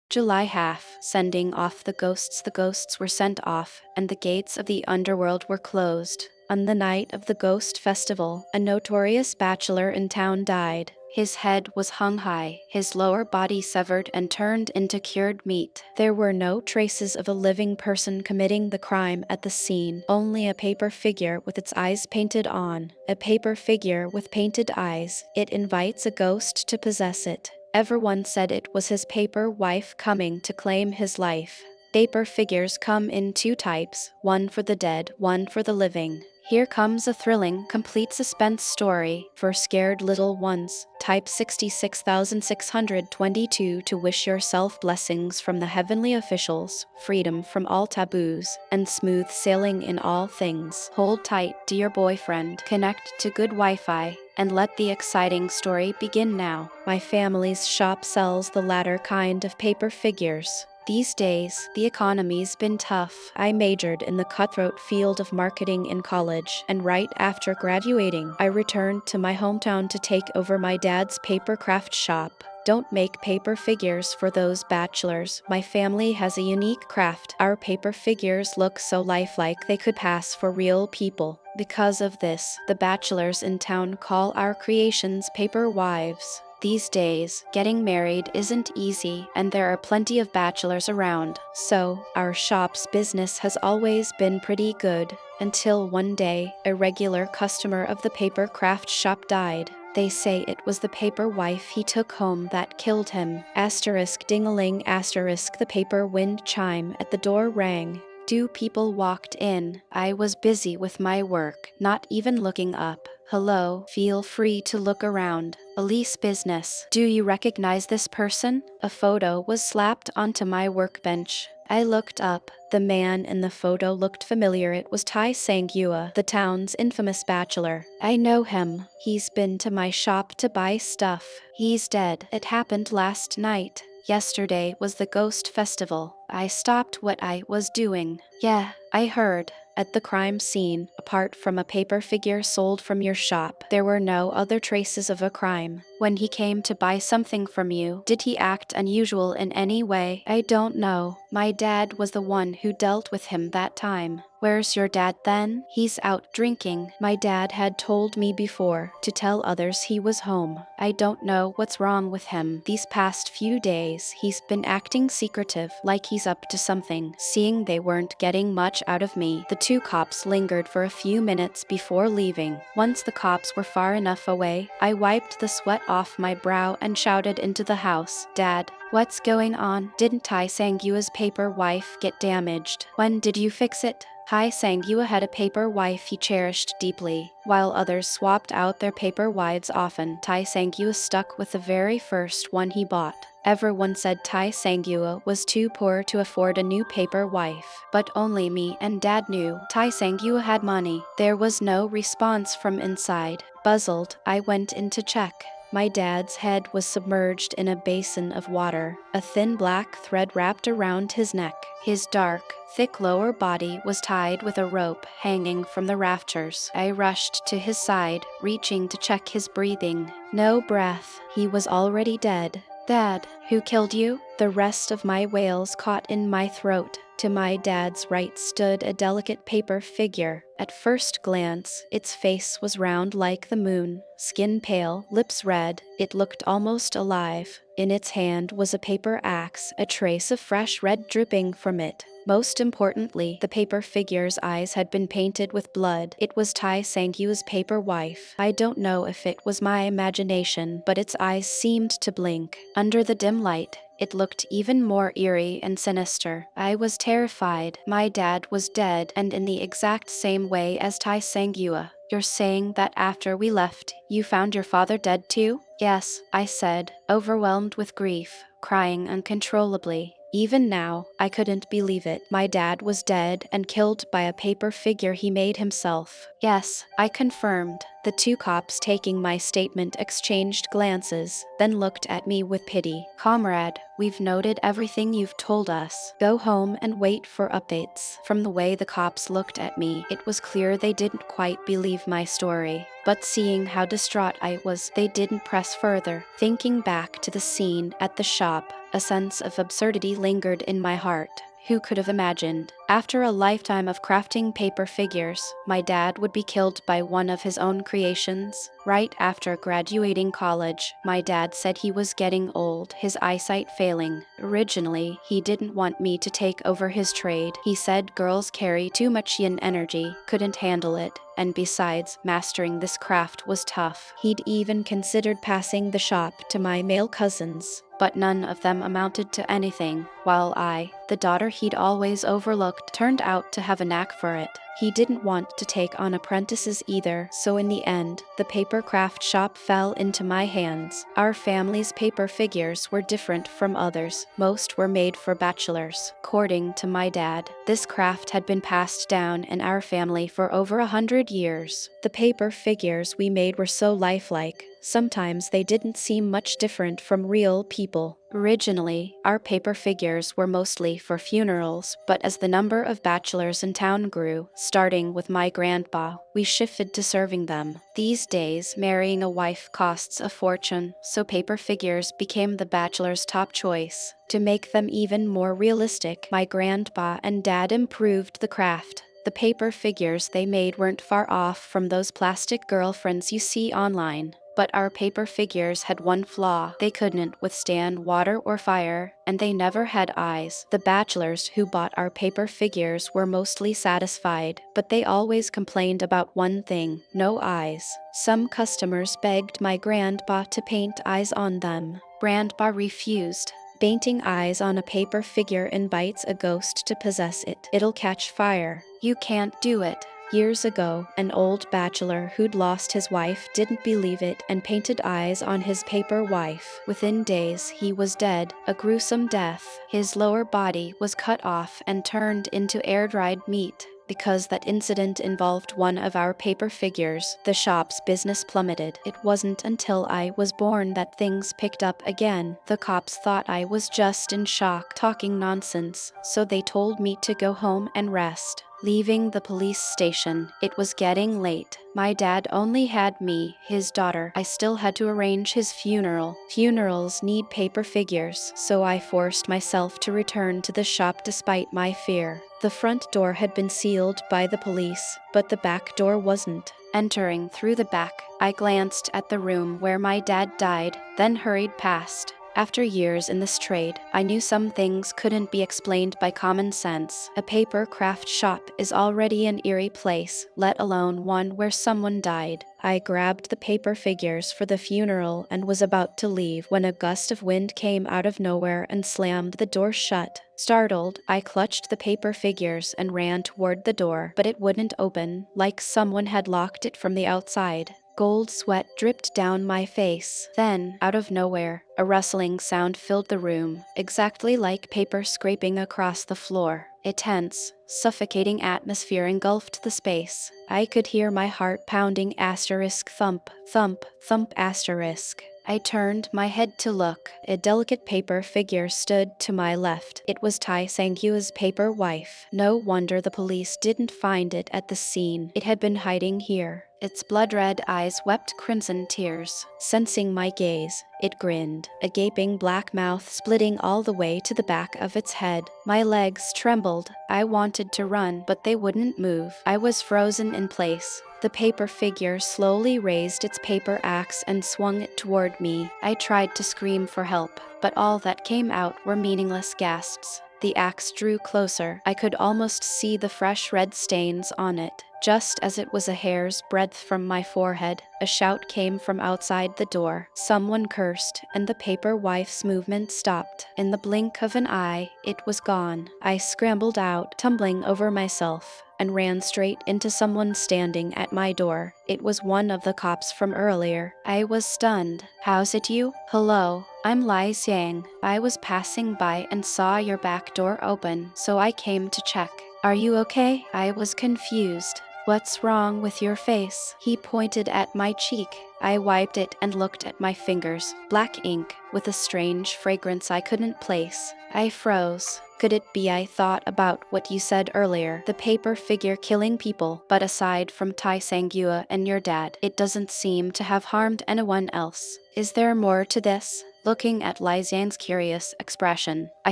July half, sending off the ghosts. The ghosts were sent off, and the gates of the underworld were closed. On the night of the ghost festival, a notorious bachelor in town died. His head was hung high, his lower body severed and turned into cured meat. There were no traces of a living person committing the crime at the scene, only a paper figure with its eyes painted on. A paper figure with painted eyes. It invites a ghost to possess it. Everyone said it was his paper wife coming to claim his life. Paper figures come in two types, one for the dead, one for the living. Here comes a thrilling, complete suspense story for scared little ones. Type 66,622 to wish yourself blessings from the heavenly officials, freedom from all taboos, and smooth sailing in all things. Hold tight to your boyfriend, connect to good Wi-Fi, and let the exciting story begin now. My family's shop sells the latter kind of paper figures. These days, the economy's been tough. I majored in the cutthroat field of marketing in college, and right after graduating, I returned to my hometown to take over my dad's paper craft shop. Don't make paper figures for those bachelors. My family has a unique craft. Our paper figures look so lifelike they could pass for real people. Because of this, the bachelors in town call our creations paper wives. These days, getting married isn't easy, and there are plenty of bachelors around, so our shop's business has always been pretty good, until one day, a regular customer of the paper craft shop died. They say it was the paper wife he took home that killed him. Asterisk ding-a-ling asterisk the paper wind chime at the door rang. Two people walked in. I was busy with my work, not even looking up. Hello, feel free to look around. Elise business. Do you recognize this person? A photo was slapped onto my workbench. I looked up. The man in the photo looked familiar. It was Tai Sang-yua, the town's infamous bachelor. I know him. He's been to my shop to buy stuff. He's dead. It happened last night. Yesterday was the ghost festival. I stopped what I was doing. Yeah, I heard. At the crime scene, apart from a paper figure sold from your shop, there were no other traces of a crime. When he came to buy something from you, did he act unusual in any way? I don't know. My dad was the one who dealt with him that time. Where's your dad then? He's out drinking. My dad had told me before to tell others he was home. I don't know what's wrong with him. These past few days, he's been acting secretive, like he's up to something. Seeing they weren't getting much out of me, the two cops lingered for a few minutes before leaving. Once the cops were far enough away, I wiped the sweat off my brow and shouted into the house, "Dad, what's going on? Didn't Tai Sang-yua's paper wife get damaged? When did you fix it?" Tai Sang-yua had a paper wife he cherished deeply. While others swapped out their paper wives often, Tai Sang-yua stuck with the very first one he bought. Everyone said Tai Sang-yua was too poor to afford a new paper wife, but only me and Dad knew Tai Sang-yua had money. There was no response from inside. Puzzled, I went in to check. My dad's head was submerged in a basin of water, a thin black thread wrapped around his neck. His dark, thick lower body was tied with a rope hanging from the rafters. I rushed to his side, reaching to check his breathing. No breath. He was already dead. "Dad, who killed you?" The rest of my wails caught in my throat. To my dad's right stood a delicate paper figure. At first glance, its face was round like the moon, skin pale, lips red. It looked almost alive. In its hand was a paper axe, a trace of fresh red dripping from it. Most importantly, the paper figure's eyes had been painted with blood. It was Tai Sang-yua's paper wife. I don't know if it was my imagination, but its eyes seemed to blink. Under the dim light, it looked even more eerie and sinister. I was terrified. My dad was dead, and in the exact same way as Tai Sang-yua. You're saying that after we left, you found your father dead too? Yes, I said, overwhelmed with grief, crying uncontrollably. Even now, I couldn't believe it. My dad was dead and killed by a paper figure he made himself. Yes, I confirmed. The two cops taking my statement exchanged glances, then looked at me with pity. Comrade, we've noted everything you've told us. Go home and wait for updates. From the way the cops looked at me, it was clear they didn't quite believe my story. But seeing how distraught I was, they didn't press further. Thinking back to the scene at the shop, a sense of absurdity lingered in my heart. Who could have imagined? After a lifetime of crafting paper figures, my dad would be killed by one of his own creations. Right after graduating college, my dad said he was getting old, his eyesight failing. Originally, he didn't want me to take over his trade. He said girls carry too much yin energy, couldn't handle it, and besides, mastering this craft was tough. He'd even considered passing the shop to my male cousins, but none of them amounted to anything, while I, the daughter he'd always overlooked, turned out to have a knack for it. He didn't want to take on apprentices either, so in the end, the paper craft shop fell into my hands. Our family's paper figures were different from others. Most were made for bachelors. According to my dad, this craft had been passed down in our family for over 100 years. The paper figures we made were so lifelike. Sometimes they didn't seem much different from real people. Originally, our paper figures were mostly for funerals, but as the number of bachelors in town grew, starting with my grandpa, we shifted to serving them. These days, marrying a wife costs a fortune, so paper figures became the bachelor's top choice. To make them even more realistic, my grandpa and dad improved the craft. The paper figures they made weren't far off from those plastic girlfriends you see online. But our paper figures had one flaw. They couldn't withstand water or fire, and they never had eyes. The bachelors who bought our paper figures were mostly satisfied, but they always complained about one thing: no eyes. Some customers begged my grandpa to paint eyes on them. Grandpa refused. Painting eyes on a paper figure invites a ghost to possess it. It'll catch fire. You can't do it. Years ago, an old bachelor who'd lost his wife didn't believe it and painted eyes on his paper wife. Within days, he was dead, a gruesome death. His lower body was cut off and turned into air-dried meat. Because that incident involved one of our paper figures, the shop's business plummeted. It wasn't until I was born that things picked up again. The cops thought I was just in shock, talking nonsense, so they told me to go home and rest. Leaving the police station, it was getting late. My dad only had me, his daughter. I still had to arrange his funeral. Funerals need paper figures, so I forced myself to return to the shop despite my fear. The front door had been sealed by the police, but the back door wasn't. Entering through the back, I glanced at the room where my dad died, then hurried past. After years in this trade, I knew some things couldn't be explained by common sense. A paper craft shop is already an eerie place, let alone one where someone died. I grabbed the paper figures for the funeral and was about to leave when a gust of wind came out of nowhere and slammed the door shut. Startled, I clutched the paper figures and ran toward the door, but it wouldn't open, like someone had locked it from the outside. Gold sweat dripped down my face. Then, out of nowhere, a rustling sound filled the room, exactly like paper scraping across the floor. A tense, suffocating atmosphere engulfed the space. I could hear my heart pounding asterisk thump, thump, thump asterisk. I turned my head to look. A delicate paper figure stood to my left. It was Tai Sang-yu's paper wife. No wonder the police didn't find it at the scene. It had been hiding here. Its blood-red eyes wept crimson tears. Sensing my gaze, it grinned, a gaping black mouth splitting all the way to the back of its head. My legs trembled. I wanted to run, but they wouldn't move. I was frozen in place. The paper figure slowly raised its paper axe and swung it toward me. I tried to scream for help, but all that came out were meaningless gasps. The axe drew closer. I could almost see the fresh red stains on it. Just as it was a hair's breadth from my forehead, a shout came from outside the door. Someone cursed, and the paper wife's movement stopped. In the blink of an eye, it was gone. I scrambled out, tumbling over myself, and ran straight into someone standing at my door. It was one of the cops from earlier. I was stunned. "How's it you?" "Hello, I'm Lai Xiang. I was passing by and saw your back door open, so I came to check. Are you okay?" I was confused. "What's wrong with your face?" He pointed at my cheek. I wiped it and looked at my fingers, black ink, with a strange fragrance I couldn't place. I froze. Could it be I thought about what you said earlier, the paper figure killing people, but aside from Tai Sangua and your dad, it doesn't seem to have harmed anyone else. Is there more to this? Looking at Lai Zhang's curious expression, I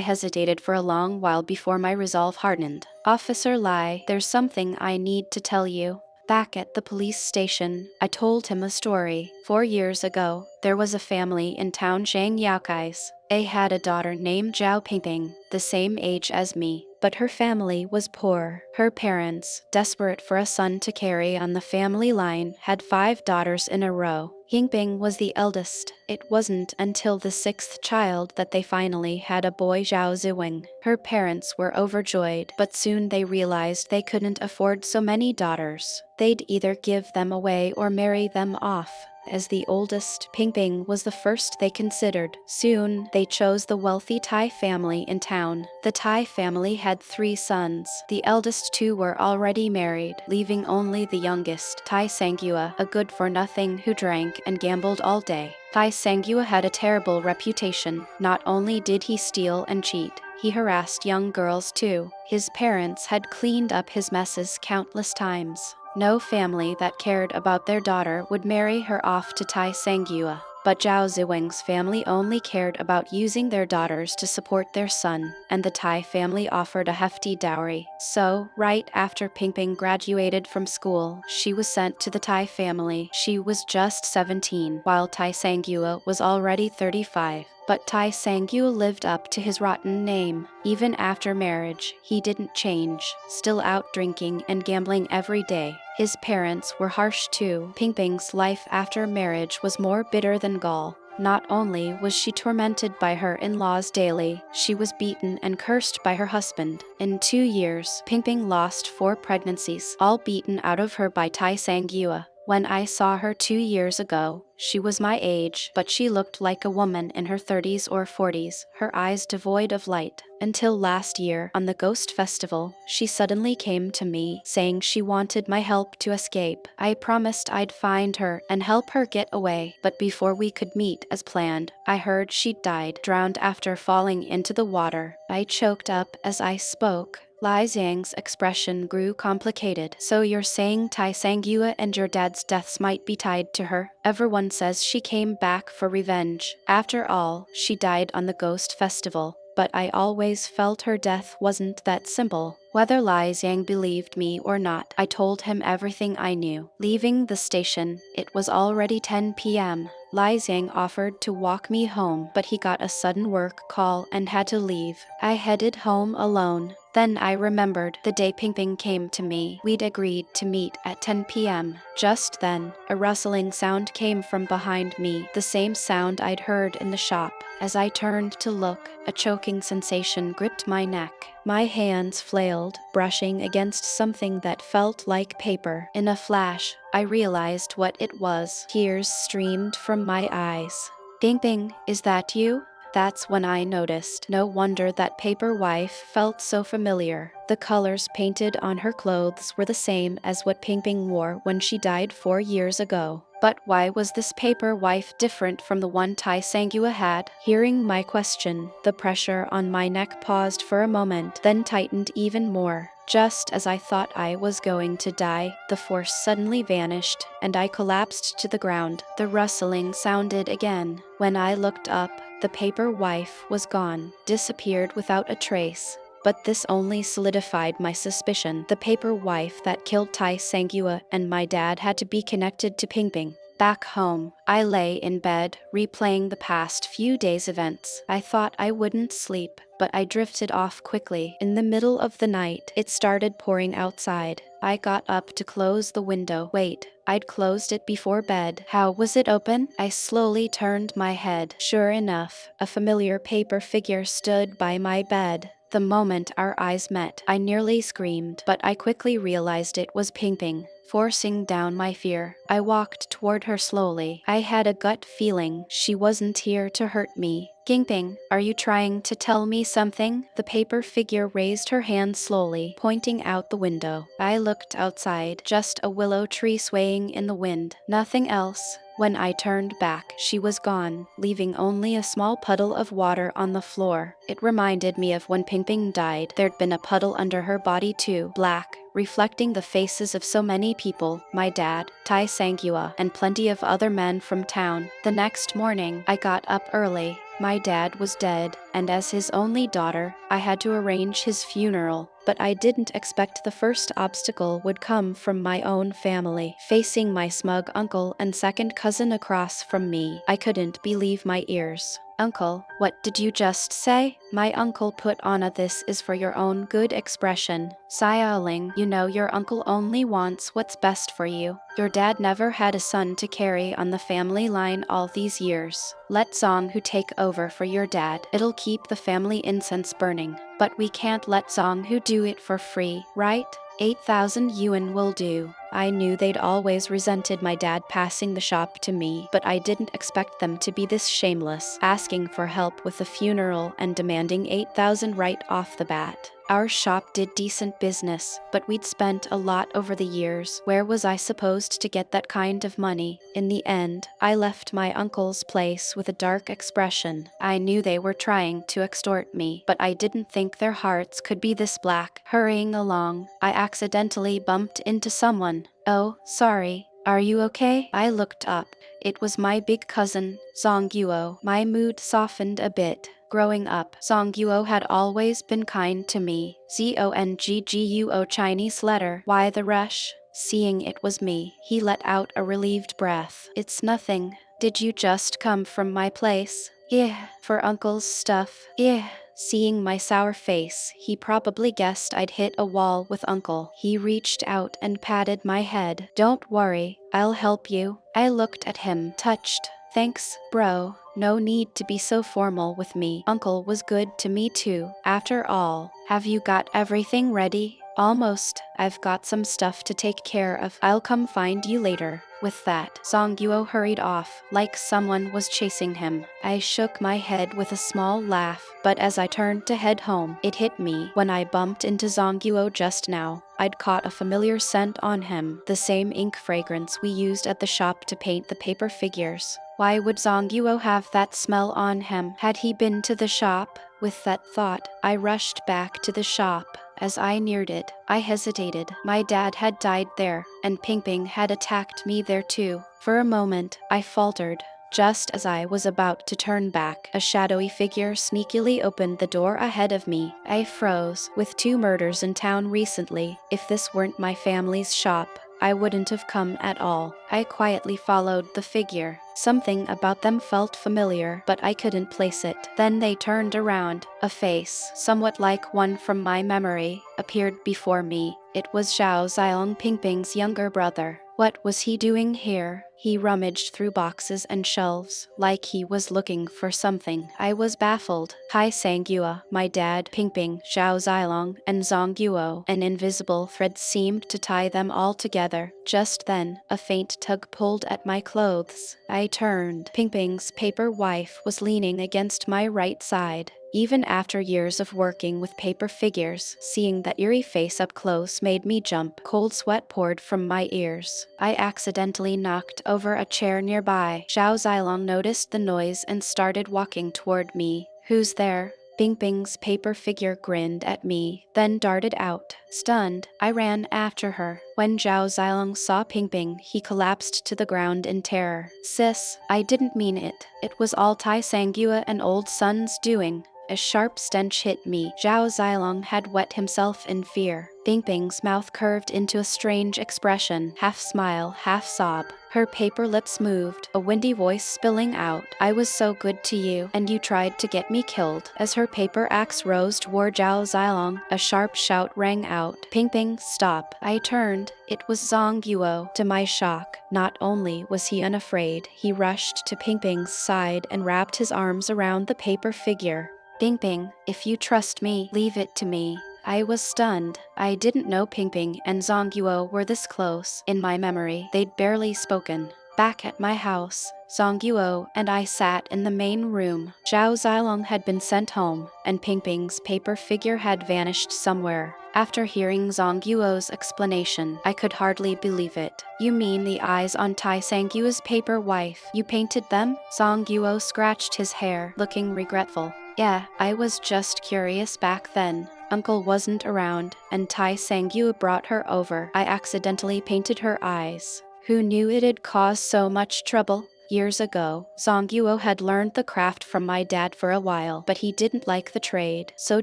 hesitated for a long while before my resolve hardened. "Officer Lai, there's something I need to tell you." Back at the police station, I told him a story. 4 years ago, there was a family in town Zhang Yaokai's. They had a daughter named Zhao Pingping, the same age as me, but her family was poor. Her parents, desperate for a son to carry on the family line, had 5 daughters in a row. Pingping was the eldest. It wasn't until the 6th child that they finally had a boy, Zhao Ziwing. Her parents were overjoyed, but soon they realized they couldn't afford so many daughters. They'd either give them away or marry them off. As the oldest, Pingping was the first they considered. Soon, they chose the wealthy Tai family in town. The Tai family had 3 sons. The eldest 2 were already married, leaving only the youngest, Tai Sangua, a good-for-nothing who drank and gambled all day. Tai Sangua had a terrible reputation. Not only did he steal and cheat, he harassed young girls too. His parents had cleaned up his messes countless times. No family that cared about their daughter would marry her off to Tai Sangua. But Zhao Ziwing's family only cared about using their daughters to support their son, and the Tai family offered a hefty dowry. So, right after Pingping graduated from school, she was sent to the Tai family. She was just 17, while Tai Sangua was already 35. But Tai Sangua lived up to his rotten name. Even after marriage, he didn't change, still out drinking and gambling every day. His parents were harsh too. Pingping's life after marriage was more bitter than gall. Not only was she tormented by her in-laws daily, she was beaten and cursed by her husband. In 2 years, Pingping lost 4 pregnancies, all beaten out of her by Tai Sangua. When I saw her 2 years ago, she was my age, but she looked like a woman in her 30s or 40s, her eyes devoid of light. Until last year, on the Ghost Festival, she suddenly came to me, saying she wanted my help to escape. I promised I'd find her and help her get away, but before we could meet as planned, I heard she'd died, drowned after falling into the water. I choked up as I spoke. Lai Zhang's expression grew complicated. "So you're saying Tai Sangua and your dad's deaths might be tied to her? Everyone says she came back for revenge. After all, she died on the Ghost Festival. But I always felt her death wasn't that simple." Whether Lai Zhang believed me or not, I told him everything I knew. Leaving the station, it was already 10 p.m. Lai Zhang offered to walk me home, but he got a sudden work call and had to leave. I headed home alone. Then I remembered the day Pingping came to me. We'd agreed to meet at 10 p.m. Just then, a rustling sound came from behind me, the same sound I'd heard in the shop. As I turned to look, a choking sensation gripped my neck. My hands flailed, brushing against something that felt like paper. In a flash, I realized what it was. Tears streamed from my eyes. "Pingping, is that you?" That's when I noticed. No wonder that paper wife felt so familiar. The colors painted on her clothes were the same as what Pingping wore when she died 4 years ago. But why was this paper wife different from the one Tai Sangua had? Hearing my question, the pressure on my neck paused for a moment, then tightened even more. Just as I thought I was going to die, the force suddenly vanished, and I collapsed to the ground. The rustling sounded again. When I looked up, the paper wife was gone, disappeared without a trace. But this only solidified my suspicion. The paper wife that killed Tai Sangua and my dad had to be connected to Pingping. Back home, I lay in bed, replaying the past few days' events. I thought I wouldn't sleep, but I drifted off quickly. In the middle of the night, it started pouring outside. I got up to close the window. Wait, I'd closed it before bed. How was it open? I slowly turned my head. Sure enough, a familiar paper figure stood by my bed. The moment our eyes met, I nearly screamed, but I quickly realized it was Pingping. Forcing down my fear, I walked toward her slowly. I had a gut feeling she wasn't here to hurt me. Pingping, are you trying to tell me something? The paper figure raised her hand slowly, pointing out the window. I looked outside, just a willow tree swaying in the wind. Nothing else. When I turned back, she was gone, leaving only a small puddle of water on the floor. It reminded me of when Pingping died. There'd been a puddle under her body too, black, reflecting the faces of so many people, my dad, Tai Sanghua, and plenty of other men from town. The next morning, I got up early. My dad was dead, and as his only daughter, I had to arrange his funeral. But I didn't expect the first obstacle would come from my own family. Facing my smug uncle and second cousin across from me, I couldn't believe my ears. Uncle, what did you just say? My uncle put on a "this is for your own good" expression. Xiaoling, you know your uncle only wants what's best for you. Your dad never had a son to carry on the family line all these years. Let Zonghu take over for your dad. It'll keep the family incense burning. But we can't let Zonghu do it for free, right? 8,000 yuan will do. I knew they'd always resented my dad passing the shop to me, but I didn't expect them to be this shameless, asking for help with the funeral and demanding 8,000 right off the bat. Our shop did decent business, but we'd spent a lot over the years. Where was I supposed to get that kind of money? In the end, I left my uncle's place with a dark expression. I knew they were trying to extort me, but I didn't think their hearts could be this black. Hurrying along, I accidentally bumped into someone. Oh, sorry. Are you okay? I looked up. It was my big cousin, Zongguo. My mood softened a bit. Growing up, Zongguo had always been kind to me. Zongguo Chinese letter. Why the rush? Seeing it was me, he let out a relieved breath. It's nothing. Did you just come from my place? Yeah, for uncle's stuff. Yeah. Seeing my sour face, he probably guessed I'd hit a wall with uncle. He reached out and patted my head. Don't worry, I'll help you. I looked at him, touched. Thanks, bro. No need to be so formal with me. Uncle was good to me too. After all, have you got everything ready? Almost. I've got some stuff to take care of. I'll come find you later. With that, Zongguo hurried off, like someone was chasing him. I shook my head with a small laugh, but as I turned to head home, it hit me when I bumped into Zongguo just now. I'd caught a familiar scent on him, the same ink fragrance we used at the shop to paint the paper figures. Why would Zongguo have that smell on him? Had he been to the shop? With that thought, I rushed back to the shop. As I neared it, I hesitated. My dad had died there, and Pingping had attacked me there too. For a moment, I faltered. Just as I was about to turn back, a shadowy figure sneakily opened the door ahead of me. I froze. With 2 murders in town recently, if this weren't my family's shop, I wouldn't have come at all. I quietly followed the figure. Something about them felt familiar, but I couldn't place it. Then they turned around. A face, somewhat like one from my memory, appeared before me. It was Zhao Xiong, Pingping's younger brother. What was he doing here? He rummaged through boxes and shelves, like he was looking for something. I was baffled. Tai Sanghua, my dad, Pingping, Zhao Zilong, and Zongguo. An invisible thread seemed to tie them all together. Just then, a faint tug pulled at my clothes. I turned. Pingping's paper wife was leaning against my right side. Even after years of working with paper figures, seeing that eerie face up close made me jump. Cold sweat poured from my ears. I accidentally knocked over a chair nearby. Zhao Zilong noticed the noise and started walking toward me. Who's there? Pingping's paper figure grinned at me, then darted out. Stunned, I ran after her. When Zhao Zilong saw Pingping, he collapsed to the ground in terror. Sis, I didn't mean it. It was all Tai Sanghua and old son's doing. A sharp stench hit me. Zhao Zilong had wet himself in fear. Pingping's mouth curved into a strange expression, half smile, half sob. Her paper lips moved, a windy voice spilling out. I was so good to you, and you tried to get me killed. As her paper axe rose toward Zhao Zilong, a sharp shout rang out. Pingping, stop. I turned. It was Zongguo. To my shock, not only was he unafraid, he rushed to Pingping's side and wrapped his arms around the paper figure. Pingping, if you trust me, leave it to me. I was stunned. I didn't know Pingping and Zongguo were this close. In my memory, they'd barely spoken. Back at my house, Song Yuo and I sat in the main room. Zhao Zilong had been sent home, and Ping Ping's paper figure had vanished somewhere. After hearing Zhang Yuo's explanation, I could hardly believe it. You mean the eyes on Tai Sangyu's paper wife? You painted them? Zhang Yuo scratched his hair, looking regretful. Yeah, I was just curious back then. Uncle wasn't around, and Tai Sangyu brought her over. I accidentally painted her eyes. Who knew it'd cause so much trouble? Years ago, Zhang Yuo had learned the craft from my dad for a while, but he didn't like the trade, so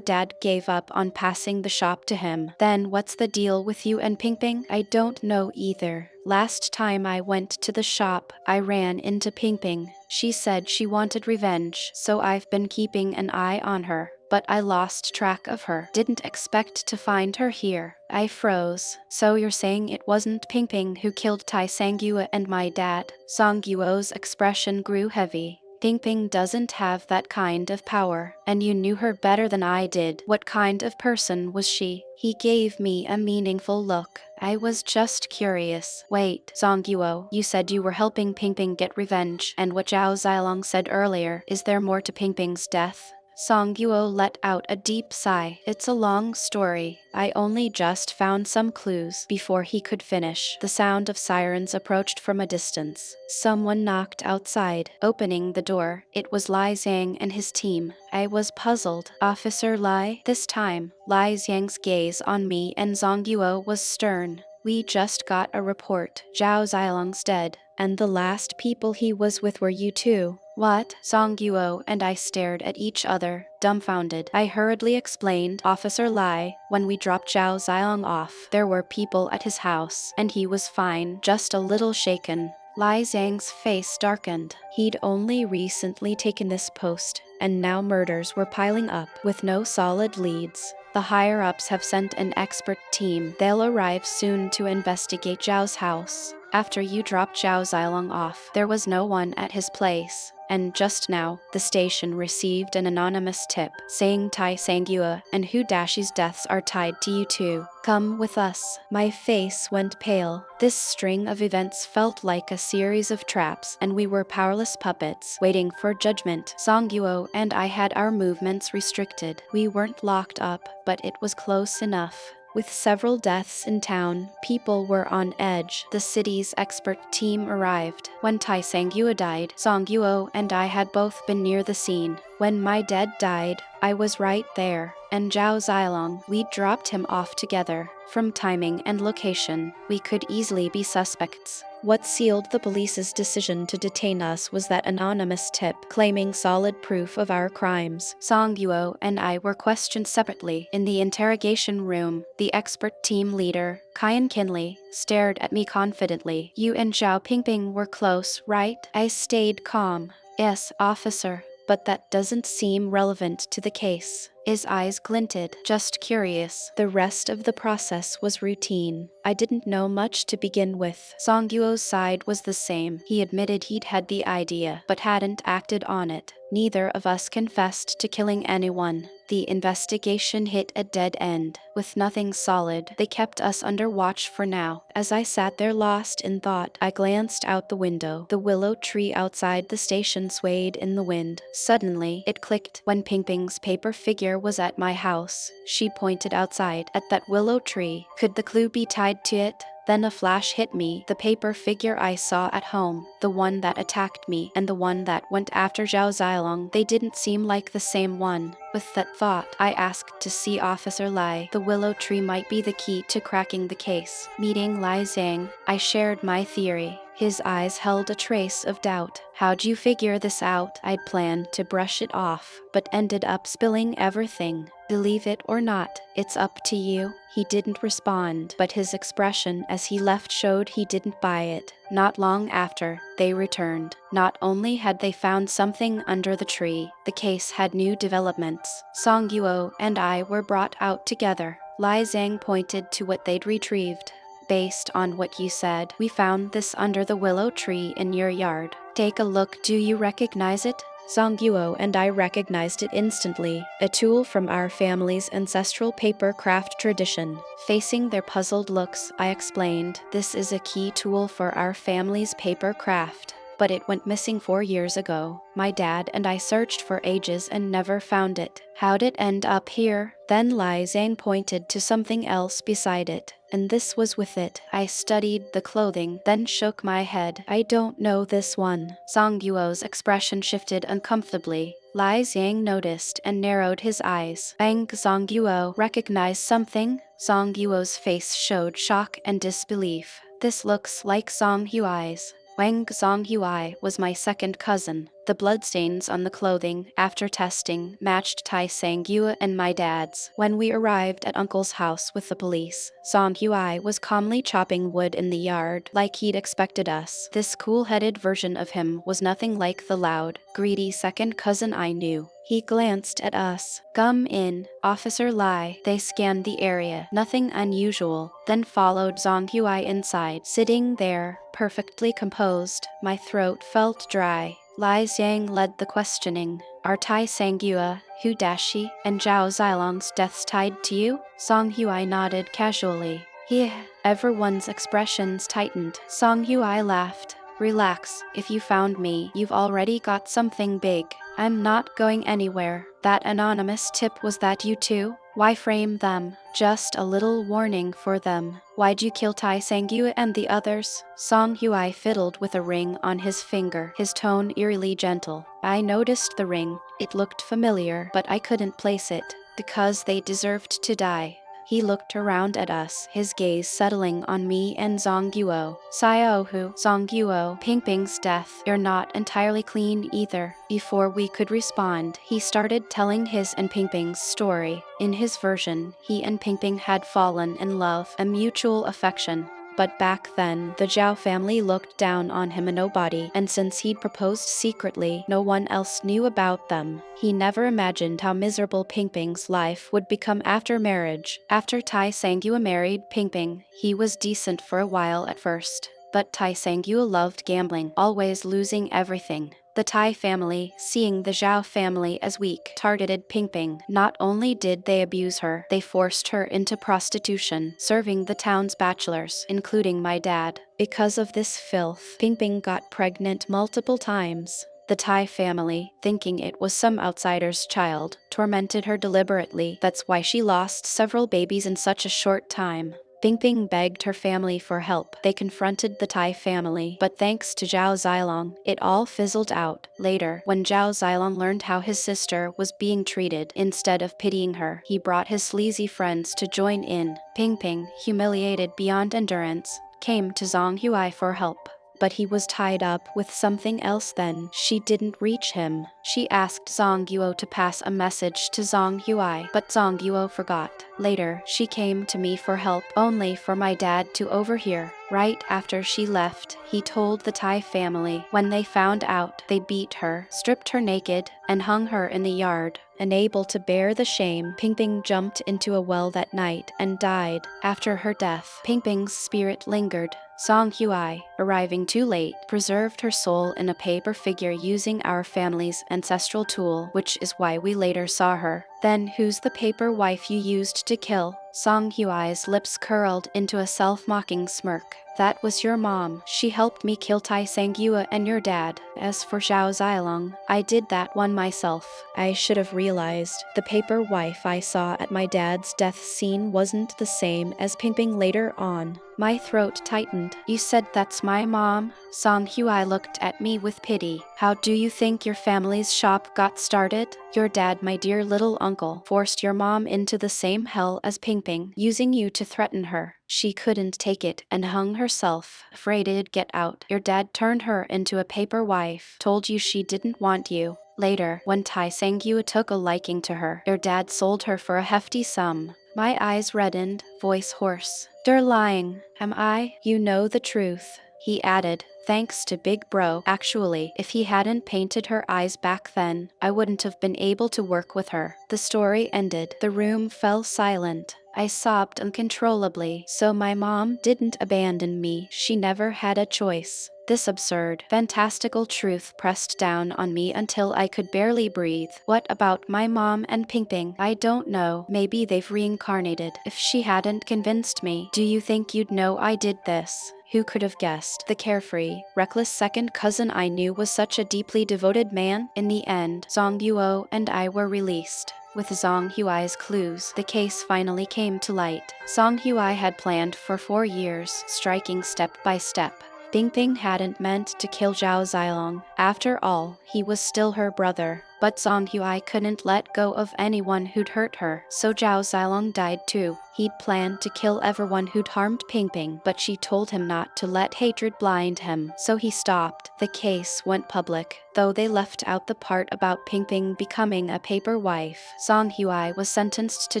dad gave up on passing the shop to him. Then what's the deal with you and Ping Ping? I don't know either. Last time I went to the shop, I ran into Ping Ping. She said she wanted revenge, so I've been keeping an eye on her. But I lost track of her. Didn't expect to find her here. I froze. So you're saying it wasn't Ping Ping who killed Tai Sangyua and my dad? Song Yuo's expression grew heavy. Ping Ping doesn't have that kind of power, and you knew her better than I did. What kind of person was she? He gave me a meaningful look. I was just curious. Wait, Song Yuo, you said you were helping Ping Ping get revenge, and what Zhao Zilong said earlier, is there more to Ping Ping's death? Song Yuo let out a deep sigh. It's a long story. I only just found some clues before he could finish. The sound of sirens approached from a distance. Someone knocked outside, opening the door. It was Lai Zhang and his team. I was puzzled. Officer Lai? This time, Lai Zhang's gaze on me and Zhang Yuo was stern. We just got a report. Zhao Zilong's dead, and the last people he was with were you two. What? Song Yuo and I stared at each other, dumbfounded. I hurriedly explained, Officer Lai, when we dropped Zhao Zilong off, there were people at his house, and he was fine, just a little shaken. Lai Zhang's face darkened. He'd only recently taken this post, and now murders were piling up, with no solid leads. The higher-ups have sent an expert team. They'll arrive soon to investigate Zhao's house. After you dropped Zhao Zilong off, there was no one at his place. And just now, the station received an anonymous tip saying Tai Sangyua and Hu Dashi's deaths are tied to you two. Come with us. My face went pale. This string of events felt like a series of traps, and we were powerless puppets, waiting for judgment. Song Yuo and I had our movements restricted. We weren't locked up, but it was close enough. With several deaths in town, people were on edge. The city's expert team arrived. When Tai Sangyua died, Song Yuo and I had both been near the scene. When my dad died, I was right there. And Zhao Zilong, we dropped him off together. From timing and location, we could easily be suspects. What sealed the police's decision to detain us was that anonymous tip claiming solid proof of our crimes. Song Yuo and I were questioned separately. In the interrogation room, the expert team leader, Kyan Kinley, stared at me confidently. You and Zhao Pingping were close, right? I stayed calm. Yes, officer. But that doesn't seem relevant to the case. His eyes glinted, just curious. The rest of the process was routine. I didn't know much to begin with. Song Yuo's side was the same. He admitted he'd had the idea, but hadn't acted on it. Neither of us confessed to killing anyone. The investigation hit a dead end. With nothing solid, they kept us under watch for now. As I sat there lost in thought, I glanced out the window. The willow tree outside the station swayed in the wind. Suddenly, it clicked when Ping Ping's paper figure was at my house. She pointed outside at that willow tree. Could the clue be tied to it? Then a flash hit me. The paper figure I saw at home, the one that attacked me, and the one that went after Zhao Zilong, they didn't seem like the same one. With that thought, I asked to see Officer Lai. The willow tree might be the key to cracking the case. Meeting Lai Zhang, I shared my theory. His eyes held a trace of doubt. How'd you figure this out? I'd planned to brush it off, but ended up spilling everything. Believe it or not, it's up to you. He didn't respond, but his expression as he left showed he didn't buy it. Not long after, they returned. Not only had they found something under the tree, the case had new developments. Song Yuo and I were brought out together. Lai Zhang pointed to what they'd retrieved. Based on what you said, we found this under the willow tree in your yard. Take a look. Do you recognize it? Song Yuo and I recognized it instantly, a tool from our family's ancestral paper craft tradition. Facing their puzzled looks, I explained, "This is a key tool for our family's paper craft. But it went missing 4 years ago. My dad and I searched for ages and never found it. How'd it end up here?" Then Lai Zhang pointed to something else beside it, and this was with it. I studied the clothing, then shook my head. "I don't know this one." Song Yuo's expression shifted uncomfortably. Lai Zhang noticed and narrowed his eyes. "Bang, Song Yuo, recognize something?" Song Yuo's face showed shock and disbelief. "This looks like Song Huai's." Wang Zhonghui was my second cousin. The bloodstains on the clothing, after testing, matched Tai Sangyue and my dad's. When we arrived at Uncle's house with the police, Zhonghui was calmly chopping wood in the yard, like he'd expected us. This cool-headed version of him was nothing like the loud, greedy second cousin I knew. He glanced at us. "Come in, Officer Lai." They scanned the area, nothing unusual, then followed Zhang Huai inside. Sitting there, perfectly composed, my throat felt dry. Lai Xiang led the questioning. "Are Tai Sangyue, Hu Dashi, and Zhao Zilong's deaths tied to you?" Song Huai nodded casually. "Yeah." Everyone's expressions tightened. Song Huai laughed. "Relax, if you found me, you've already got something big. I'm not going anywhere." "That anonymous tip, was that you too? Why frame them?" "Just a little warning for them." "Why'd you kill Tai Sangyue and the others?" Song Huai fiddled with a ring on his finger, his tone eerily gentle. "I noticed the ring. It looked familiar, but I couldn't place it. Because they deserved to die." He looked around at us, his gaze settling on me and Zhang Yuo. "Xiaohu, Zhang Yuo, Pingping's death. You're not entirely clean either." Before we could respond, he started telling his and Pingping's story. In his version, he and Pingping had fallen in love, a mutual affection. But back then, the Zhao family looked down on him and nobody, and since he'd proposed secretly, no one else knew about them. He never imagined how miserable Pingping's life would become after marriage. After Tai Sangyue married Pingping, he was decent for a while at first. But Tai Sangyue loved gambling, always losing everything. The Tai family, seeing the Zhao family as weak, targeted Pingping. Not only did they abuse her, they forced her into prostitution, serving the town's bachelors, including my dad. Because of this filth, Pingping got pregnant multiple times. The Tai family, thinking it was some outsider's child, tormented her deliberately. That's why she lost several babies in such a short time. Pingping begged her family for help. They confronted the Tai family, but thanks to Zhao Zilong, it all fizzled out. Later, when Zhao Zilong learned how his sister was being treated, instead of pitying her, he brought his sleazy friends to join in. Pingping, humiliated beyond endurance, came to Zhang Huai for help. But he was tied up with something else then. She didn't reach him. She asked Zhang Yuo to pass a message to Zhang Huai, but Zhang Yuo forgot. Later, she came to me for help, only for my dad to overhear. Right after she left, he told the Tai family. When they found out, they beat her, stripped her naked, and hung her in the yard. Unable to bear the shame, Pingping jumped into a well that night and died. After her death, Pingping's spirit lingered. Song Huai, arriving too late, preserved her soul in a paper figure using our family's ancestral tool, which is why we later saw her. "Then who's the paper wife you used to kill?" Song Huai's lips curled into a self-mocking smirk. "That was your mom. She helped me kill Tai Sangyue and your dad. As for Zhao Zilong, I did that one myself." I should have realized. The paper wife I saw at my dad's death scene wasn't the same as Pingping later on. My throat tightened. "You said that's my mom?" Song Huai looked at me with pity. "How do you think your family's shop got started? Your dad, my dear little uncle, forced your mom into the same hell as Pingping, using you to threaten her. She couldn't take it and hung herself, afraid it'd get out. Your dad turned her into a paper wife, told you she didn't want you. Later, when Tai Sangyue took a liking to her, your dad sold her for a hefty sum." My eyes reddened, voice hoarse. "They're lying. Am I? You know the truth." He added, "Thanks to Big Bro. Actually, if he hadn't painted her eyes back then, I wouldn't have been able to work with her." The story ended. The room fell silent. I sobbed uncontrollably. So my mom didn't abandon me. She never had a choice. This absurd, fantastical truth pressed down on me until I could barely breathe. What about my mom and Ping Ping? I don't know. Maybe they've reincarnated. If she hadn't convinced me, do you think you'd know I did this? Who could have guessed? The carefree, reckless second cousin I knew was such a deeply devoted man. In the end, Zhang Yuo and I were released. With Zhang Huai's clues, the case finally came to light. Zhang Huai had planned for 4 years, striking step by step. Ping Ping hadn't meant to kill Zhao Zilong. After all, he was still her brother. But Zhang Huai couldn't let go of anyone who'd hurt her, so Zhao Zilong died too. He'd planned to kill everyone who'd harmed Ping Ping, but she told him not to let hatred blind him, so he stopped. The case went public, though they left out the part about Ping Ping becoming a paper wife. Zhang Huai was sentenced to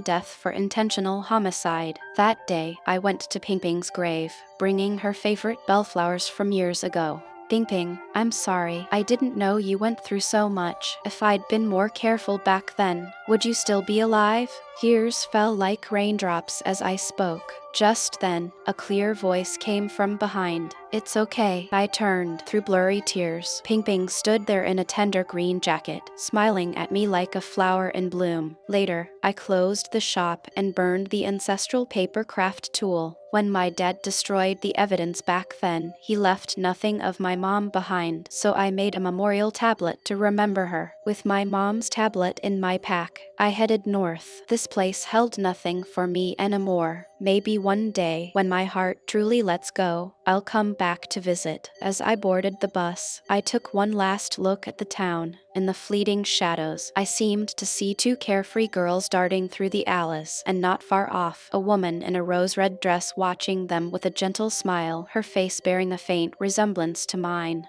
death for intentional homicide. That day, I went to Ping Ping's grave, bringing her favorite bellflowers from years ago. Ping Ping, I'm sorry. I didn't know you went through so much. If I'd been more careful back then, would you still be alive? Tears fell like raindrops as I spoke. Just then, a clear voice came from behind. It's okay. I turned through blurry tears. Ping Ping stood there in a tender green jacket, smiling at me like a flower in bloom. Later, I closed the shop and burned the ancestral paper craft tool. When my dad destroyed the evidence back then, he left nothing of my mom behind, so I made a memorial tablet to remember her. With my mom's tablet in my pack, I headed north. This place held nothing for me anymore. Maybe one day, when my heart truly lets go, I'll come back to visit. As I boarded the bus, I took one last look at the town. In the fleeting shadows, I seemed to see 2 carefree girls darting through the alleys, and not far off, a woman in a rose-red dress watching them with a gentle smile, her face bearing a faint resemblance to mine.